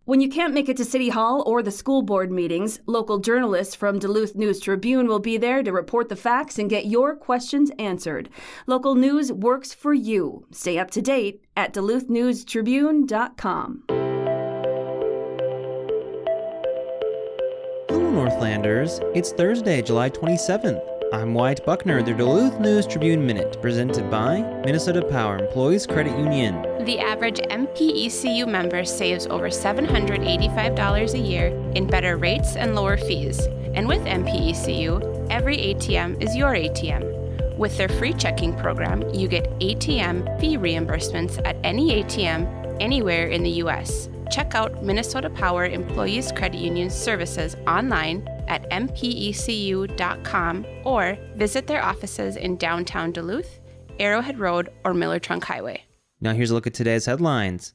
When you can't make it to City Hall or the school board meetings, local journalists from Duluth News Tribune will be there to report the facts and get your questions answered. Local news works for you. Stay up to date at duluthnewstribune.com. Hello, Northlanders. It's Thursday, July 27th. I'm Wyatt Buckner, the Duluth News Tribune Minute, presented by Minnesota Power Employees Credit Union. The average MPECU member saves over $785 a year in better rates and lower fees. And with MPECU, every ATM is your ATM. With their free checking program, you get ATM fee reimbursements at any ATM anywhere in the U.S. Check out Minnesota Power Employees Credit Union services online at mpecu.com or visit their offices in downtown Duluth, Arrowhead Road, or Miller Trunk Highway. Now here's a look at today's headlines.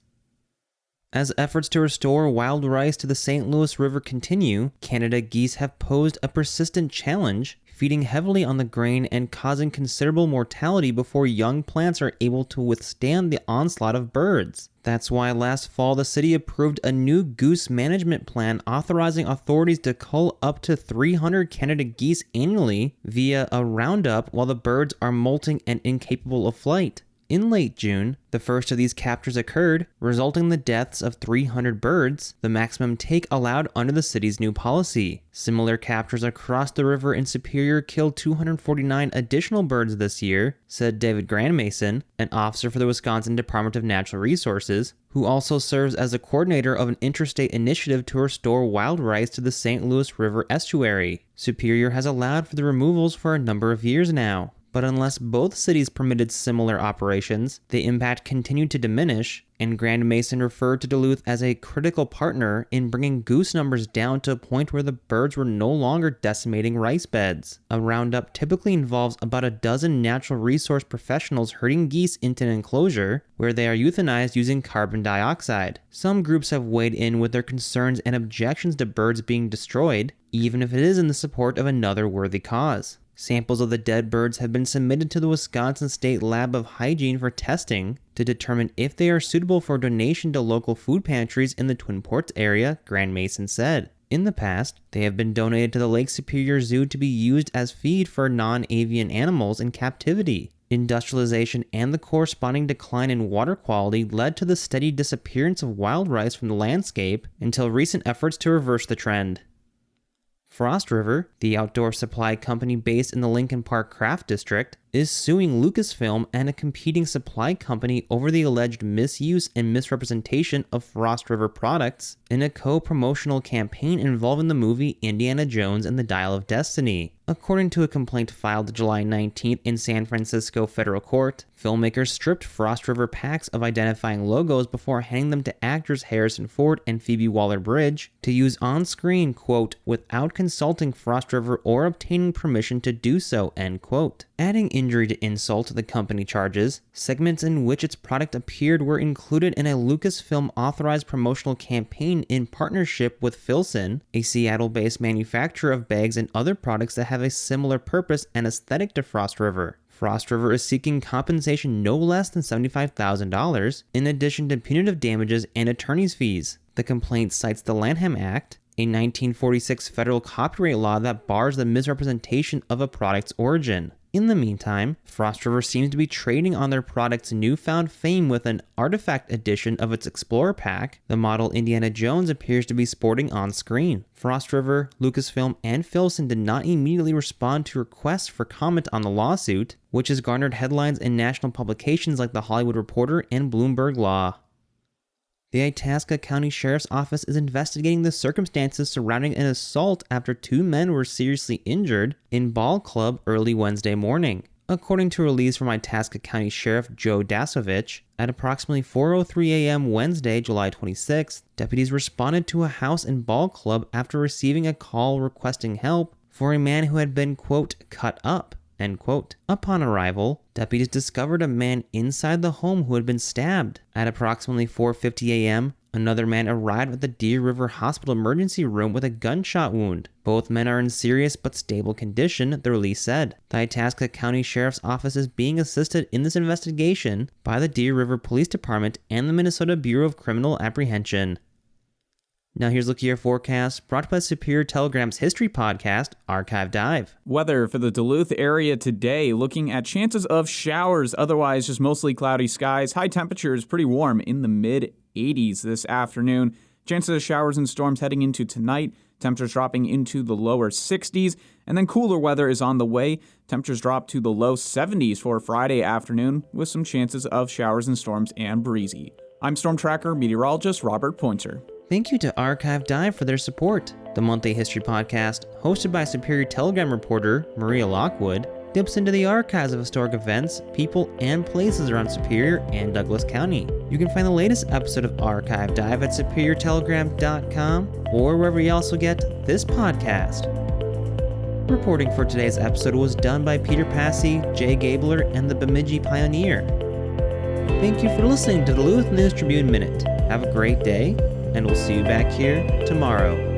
As efforts to restore wild rice to the St. Louis River continue, Canada geese have posed a persistent challenge, feeding heavily on the grain and causing considerable mortality before young plants are able to withstand the onslaught of birds. That's why last fall the city approved a new goose management plan authorizing authorities to cull up to 300 Canada geese annually via a roundup while the birds are molting and incapable of flight. In late June, the first of these captures occurred, resulting in the deaths of 300 birds, the maximum take allowed under the city's new policy. Similar captures across the river in Superior killed 249 additional birds this year, said David Grandmason, an officer for the Wisconsin Department of Natural Resources, who also serves as the coordinator of an interstate initiative to restore wild rice to the St. Louis River estuary. Superior has allowed for the removals for a number of years now. But unless both cities permitted similar operations, the impact continued to diminish, and Grand Mason referred to Duluth as a critical partner in bringing goose numbers down to a point where the birds were no longer decimating rice beds. A roundup typically involves about a dozen natural resource professionals herding geese into an enclosure where they are euthanized using carbon dioxide. Some groups have weighed in with their concerns and objections to birds being destroyed, even if it is in the support of another worthy cause. Samples of the dead birds have been submitted to the Wisconsin State Lab of Hygiene for testing to determine if they are suitable for donation to local food pantries in the Twin Ports area, Grand Mason said. In the past, they have been donated to the Lake Superior Zoo to be used as feed for non-avian animals in captivity. Industrialization and the corresponding decline in water quality led to the steady disappearance of wild rice from the landscape until recent efforts to reverse the trend. Frost River, the outdoor supply company based in the Lincoln Park Craft District, is suing Lucasfilm and a competing supply company over the alleged misuse and misrepresentation of Frost River products in a co-promotional campaign involving the movie Indiana Jones and the Dial of Destiny. According to a complaint filed July 19th in San Francisco federal court, filmmakers stripped Frost River packs of identifying logos before handing them to actors Harrison Ford and Phoebe Waller-Bridge to use on-screen, quote, without consulting Frost River or obtaining permission to do so, end quote. Adding injury to insult, the company charges, segments in which its product appeared were included in a Lucasfilm authorized promotional campaign in partnership with Filson, a Seattle-based manufacturer of bags and other products that have a similar purpose and aesthetic to Frost River. Frost River is seeking compensation no less than $75,000, in addition to punitive damages and attorney's fees. The complaint cites the Lanham Act, a 1946 federal copyright law that bars the misrepresentation of a product's origin. In the meantime, Frost River seems to be trading on their product's newfound fame with an artifact edition of its Explorer pack the model Indiana Jones appears to be sporting on screen. Frost River, Lucasfilm, and Filson did not immediately respond to requests for comment on the lawsuit, which has garnered headlines in national publications like The Hollywood Reporter and Bloomberg Law. The Itasca County Sheriff's Office is investigating the circumstances surrounding an assault after two men were seriously injured in Ball Club early Wednesday morning. According to a release from Itasca County Sheriff Joe Dasovich, at approximately 4:03 a.m. Wednesday, July 26th, deputies responded to a house in Ball Club after receiving a call requesting help for a man who had been, quote, cut up, end quote. Upon arrival, deputies discovered a man inside the home who had been stabbed. At approximately 4:50 a.m., another man arrived at the Deer River Hospital emergency room with a gunshot wound. Both men are in serious but stable condition, the release said. The Itasca County Sheriff's Office is being assisted in this investigation by the Deer River Police Department and the Minnesota Bureau of Criminal Apprehension. Now here's a look at your forecast, brought by Superior Telegram's history podcast, Archive Dive. Weather for the Duluth area today, looking at chances of showers, otherwise just mostly cloudy skies. High temperatures pretty warm in the mid-80s this afternoon. Chances of showers and storms heading into tonight. Temperatures dropping into the lower 60s. And then cooler weather is on the way. Temperatures drop to the low 70s for Friday afternoon with some chances of showers and storms and breezy. I'm Storm Tracker meteorologist Robert Pointer. Thank you to Archive Dive for their support. The monthly history podcast, hosted by Superior Telegram reporter Maria Lockwood, dips into the archives of historic events, people, and places around Superior and Douglas County. You can find the latest episode of Archive Dive at superiortelegram.com or wherever you also get this podcast. Reporting for today's episode was done by Peter Passy, Jay Gabler, and the Bemidji Pioneer. Thank you for listening to the Duluth News Tribune Minute. Have a great day, and we'll see you back here tomorrow.